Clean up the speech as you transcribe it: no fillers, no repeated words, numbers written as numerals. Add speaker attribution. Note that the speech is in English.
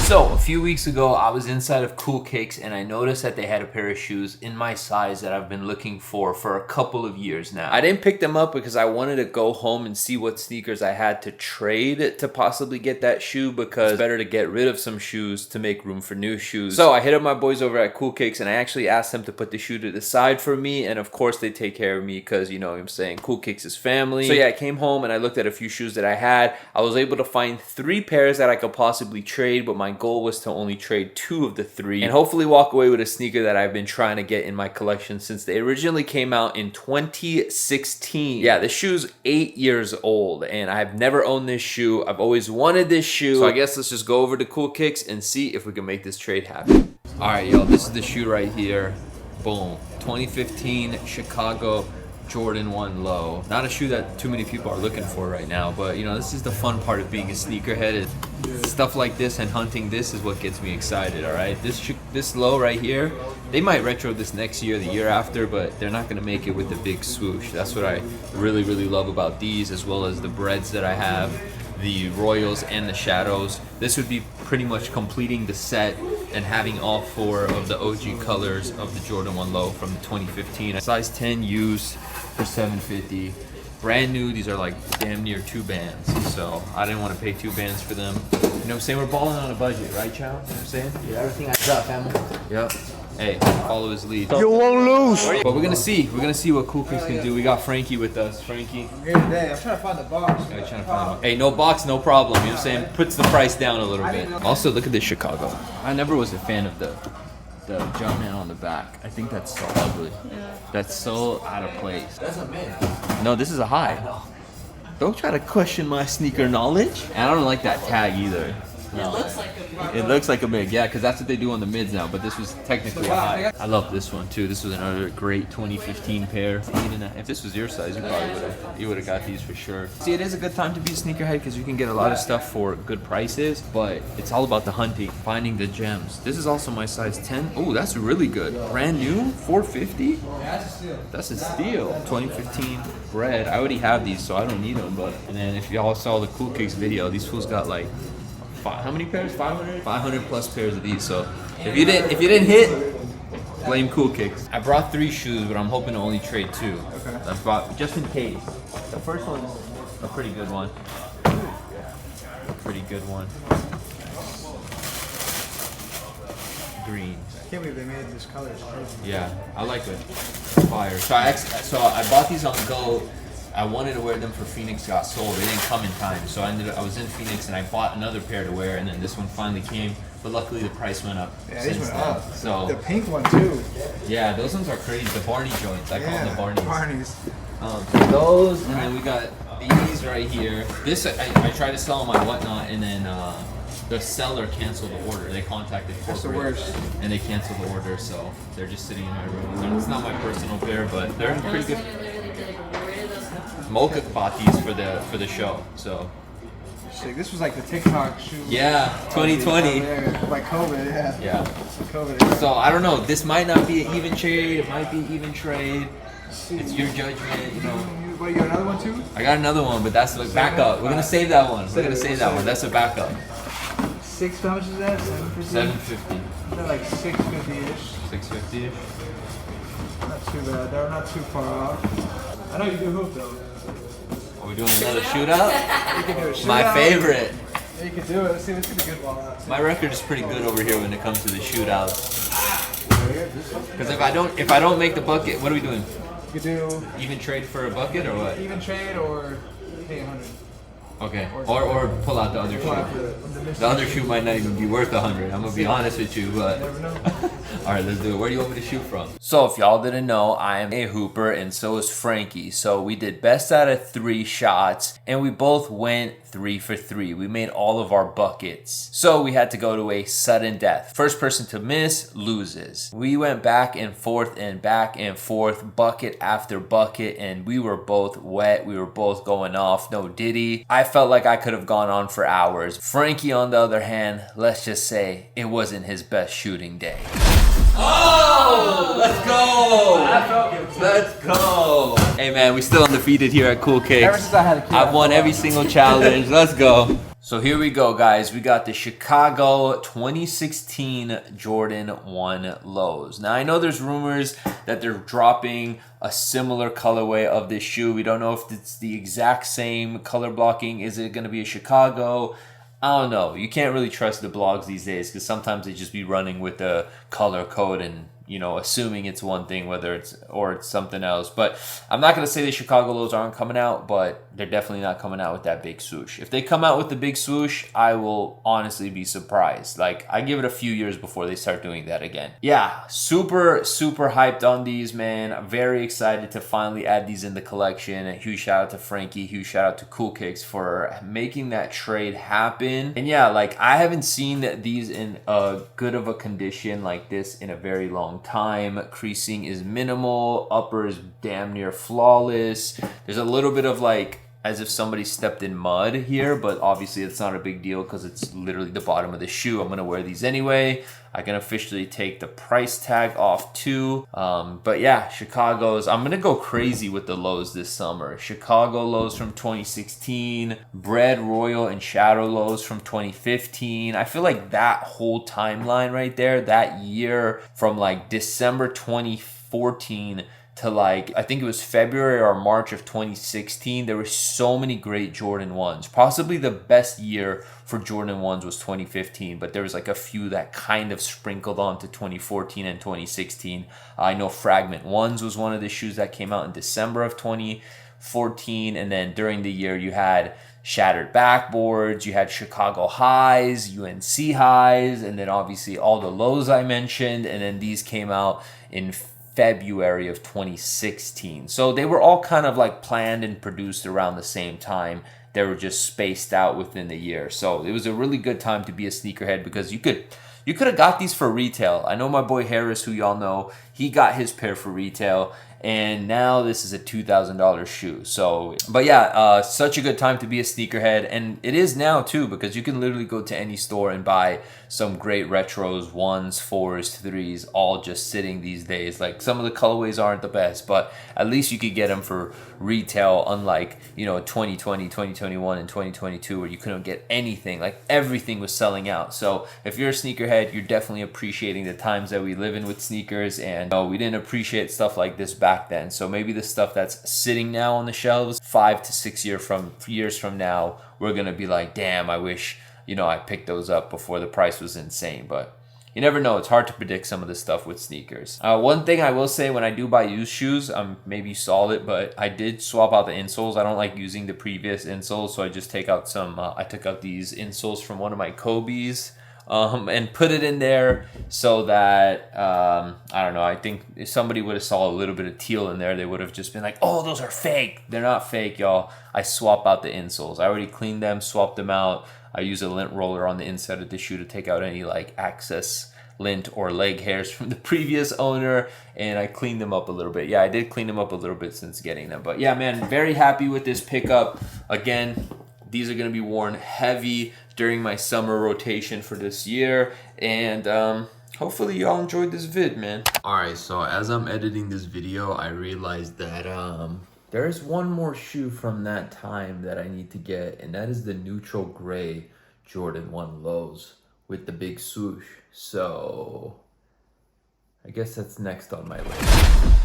Speaker 1: So, a few weeks ago, I was inside of Cool Kicks and I noticed that they had a pair of shoes in my size that I've been looking for a couple of years now. I didn't pick them up because I wanted to go home and see what sneakers I had to trade to possibly get that shoe, because it's better to get rid of some shoes to make room for new shoes. So, I hit up my boys over at Cool Kicks and I actually asked them to put the shoe to the side for me, and of course they take care of me because, you know what I'm saying, Cool Kicks is family. So yeah, I came home and I looked at a few shoes that I had. I was able to find 3 pairs that I could possibly trade, but my goal was to only trade 2 of the 3 and hopefully walk away with a sneaker that I've been trying to get in my collection since they originally came out in 2016. Yeah, this shoe's 8 years old and I've never owned this shoe. I've always wanted this shoe. So I guess let's just go over to Cool Kicks and see if we can make this trade happen. All right, yo, this is the shoe right here. Boom. 2015 Chicago Jordan 1 Low. Not a shoe that too many people are looking for right now, but you know, this is the fun part of being a sneakerhead. Stuff like this and hunting this is what gets me excited, all right? This low right here, they might retro this next year, the year after, but they're not gonna make it with the big swoosh. That's what I really, really love about these, as well as the breads that I have, the Royals and the Shadows. This would be pretty much completing the set and having all 4 of the OG colors of the Jordan 1 Low from 2015. Size 10 used for $750. Brand new, these are like damn near 2 bands. So I didn't want to pay 2 bands for them. You know what I'm saying? We're balling on a budget, right, Chow? You know what I'm saying?
Speaker 2: Yeah, everything I drop, family.
Speaker 1: Yep. Hey, follow his lead.
Speaker 3: You won't lose.
Speaker 1: But we're gonna see. We're gonna see what Cool Kicks can do. We got Frankie with us. Frankie.
Speaker 2: I'm here today. I'm trying to find the box.
Speaker 1: Yeah, trying to find hey, no box, no problem. You know what I'm saying? Puts the price down a little bit. Also, look at this Chicago. I never was a fan of the Jumpman on the back. I think that's so ugly. Yeah. That's so out of place.
Speaker 2: That's a mid.
Speaker 1: No, this is a high. Don't try to question my sneaker knowledge. And I don't like that tag either. No. It looks like a mid, yeah, because that's what they do on the mids now, but this was technically a high. I love this one too. This was another great 2015 pair. If this was your size, you would have got these for sure. See, it is a good time to be a sneakerhead because you can get a lot of stuff for good prices, but it's all about the hunting, finding the gems. This is also my size 10. Oh, that's really good. Brand new, $450? That's a steal. 2015 red. I already have these, so I don't need them, but, and then if y'all saw the Cool Kicks video, these fools got like, how many pairs? 500? 500 plus pairs of these. So if you didn't hit, blame Cool Kicks. I brought 3 shoes, but I'm hoping to only trade 2. Okay. I brought just in case. The first one's a pretty good one. Pretty good one. Green.
Speaker 2: I can't believe they made this color. It's crazy.
Speaker 1: Yeah, I like it. Fire. So I bought these on Go. I wanted to wear them for Phoenix got sold. They didn't come in time, so I was in Phoenix and I bought another pair to wear, and then this one finally came. But luckily the price went up.
Speaker 2: Yeah, these went up.
Speaker 1: So
Speaker 2: the pink one too.
Speaker 1: Yeah, those ones are crazy. The Barney joints. I call them the Barneys.
Speaker 2: Barneys.
Speaker 1: Those, and then we got these right here. This I tried to sell them on Whatnot, and then the seller canceled the order. They contacted corporate.
Speaker 2: That's the worst.
Speaker 1: And they canceled the order, so they're just sitting in my room. It's not my personal pair, but they're pretty good. Mocha bought these for the show, so.
Speaker 2: This was like the TikTok shoe.
Speaker 1: Yeah, 2020.
Speaker 2: By COVID, yeah.
Speaker 1: Yeah.
Speaker 2: COVID.
Speaker 1: So I don't know. This might not be an even trade. It might be even trade. It's your judgment, you know.
Speaker 2: What, you got another one too?
Speaker 1: I got another one, but that's the backup. We're gonna save that one. We're gonna save that one. That's a backup.
Speaker 2: How much is that? 750.
Speaker 1: $750.
Speaker 2: They're like 650-ish.
Speaker 1: 650-ish.
Speaker 2: Not too bad. They're not too far off. I know you do hoop though.
Speaker 1: Are we doing another shootout?
Speaker 2: You can do a shootout.
Speaker 1: My favorite.
Speaker 2: Yeah, you can do it. Let's see, this could be good ball.
Speaker 1: My record is pretty good over here when it comes to the shootouts. Because if I don't make the bucket, what are we doing?
Speaker 2: You could do
Speaker 1: even trade for a bucket or what?
Speaker 2: Even trade or pay 100.
Speaker 1: Okay. Or pull out the other shoe. The other shoe might not even be worth 100. I'm gonna be honest with you, but. All right, let's do it. Where do you want me to shoot from? So if y'all didn't know, I am a hooper and so is Frankie. So we did best out of 3 shots and we both went 3 for 3. We made all of our buckets. So we had to go to a sudden death. First person to miss loses. We went back and forth, bucket after bucket, and we were both wet. We were both going off. No diddy. I felt like I could have gone on for hours. Frankie, on the other hand, let's just say it wasn't his best shooting day. Oh, let's go! Let's go! Hey man, we still undefeated here at Cool Kicks.
Speaker 2: Ever since I had a kid,
Speaker 1: I've won every single challenge. Let's go. So here we go, guys. We got the Chicago 2016 Jordan 1 lows. Now, I know there's rumors that they're dropping a similar colorway of this shoe. We don't know if it's the exact same color blocking. Is it going to be a Chicago? I don't know. You can't really trust the blogs these days because sometimes they just be running with the color code and, you know, assuming it's one thing, whether it's something else. But I'm not going to say the Chicago lows aren't coming out, but they're definitely not coming out with that big swoosh. If they come out with the big swoosh, I will honestly be surprised. Like, I give it a few years before they start doing that again. Yeah, super hyped on these, man. I'm very excited to finally add these in the collection. A huge shout out to Frankie, huge shout out to Cool Kicks for making that trade happen. And yeah, like, I haven't seen these in a good of a condition like this in a very long time. Creasing is minimal, upper is damn near flawless. There's a little bit of like as if somebody stepped in mud here, but obviously it's not a big deal because it's literally the bottom of the shoe. I'm gonna wear these anyway. I can officially take the price tag off too. But yeah, Chicago's, I'm gonna go crazy with the lows this summer. Chicago lows from 2016, Bread, Royal, and Shadow lows from 2015. I feel like that whole timeline right there, that year from like December 2014 to like, I think it was February or March of 2016, there were so many great Jordan 1s. Possibly the best year for Jordan 1s was 2015, but there was like a few that kind of sprinkled onto 2014 and 2016. I know Fragment 1s was one of the shoes that came out in December of 2014, and then during the year you had Shattered Backboards, you had Chicago Highs, UNC Highs, and then obviously all the lows I mentioned, and then these came out in February of 2016. So they were all kind of like planned and produced around the same time. They were just spaced out within the year. So it was a really good time to be a sneakerhead because you could have got these for retail. I know my boy Harris, who y'all know, he got his pair for retail, and now this is a $2,000 shoe. So, but yeah, such a good time to be a sneakerhead, and it is now too, because you can literally go to any store and buy some great retros, 1s, 4s, 3s, all just sitting these days. Like, some of the colorways aren't the best, but at least you could get them for retail, unlike, you know, 2020, 2021, and 2022, where you couldn't get anything. Like, everything was selling out. So if you're a sneakerhead, you're definitely appreciating the times that we live in with sneakers, and we didn't appreciate stuff like this back then. So maybe the stuff that's sitting now on the shelves 5 to 6 years from now, we're gonna be like, damn, I wish, you know, I picked those up before the price was insane. But you never know. It's hard to predict some of this stuff with sneakers. One thing I will say, when I do buy used shoes, maybe you saw it, but I did swap out the insoles. I don't like using the previous insoles, so I just take out some, I took out these insoles from one of my Kobe's, and put it in there so that, I don't know, I think if somebody would have saw a little bit of teal in there, they would have just been like, oh, those are fake. They're not fake, y'all. I swap out the insoles. I already cleaned them, swapped them out. I use a lint roller on the inside of the shoe to take out any like excess lint or leg hairs from the previous owner, and I cleaned them up a little bit. Yeah, I did clean them up a little bit since getting them. But yeah, man, very happy with this pickup. Again, these are going to be worn heavy during my summer rotation for this year, and hopefully y'all enjoyed this vid, man. Alright, so as I'm editing this video, I realized that there's one more shoe from that time that I need to get, and that is the neutral gray Jordan 1 lows with the big swoosh. So I guess that's next on my list.